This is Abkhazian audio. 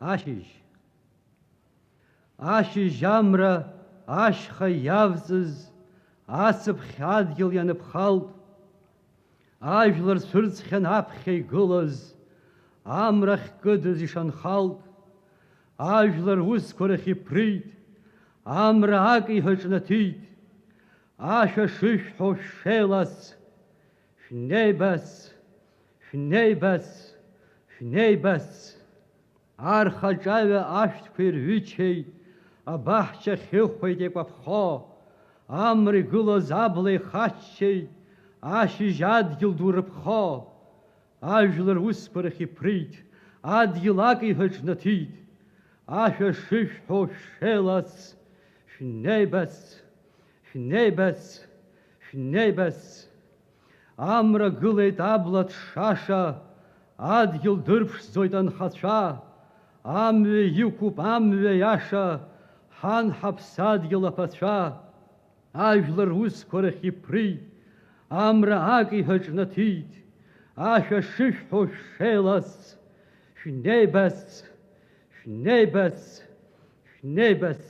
Ашьыжь. Ашьыжь амра ашьха иавҵыз, ацыԥхь адгьыл ианыԥхалт, ажәлар цәырҵхьан аԥхьа игылаз, амрахь кыдыз ишанхалт, ажәлар усқәа рахь иԥрит, амра акиҳәаҿнаҭит, ашәа шышәҳәо шәшеилац, шәнеибац, шәнеибац, шәнеибац. Архаҿаҩа ашәҭқәа ирҩычеит, абаҳча хьыхәеит еикәаԥхо, амра игылаз абла ихаччеит, ашьыжь адгьыл ду рыԥхо, ажәлар усқәа рахь иԥрит, адгьыл акиҳәаҿнаҭит, ашәа шышәҳәо шәшеилац, шәнеибац, шәнеибац, шәнеибац. Амра гылеит абла ҭшаша, адгьыл дырԥшӡоит анхацәа, амҩа иқәуп амҩа иаша, ҳан ҳаԥсадгьыл аԥацәа, ажәлар усқәа рахь иԥрит, амра акиҳәаҿнаҭит, ашәа шышәҳәо шәшеилац, шәнеибац, шәнеибац, шәнеибац.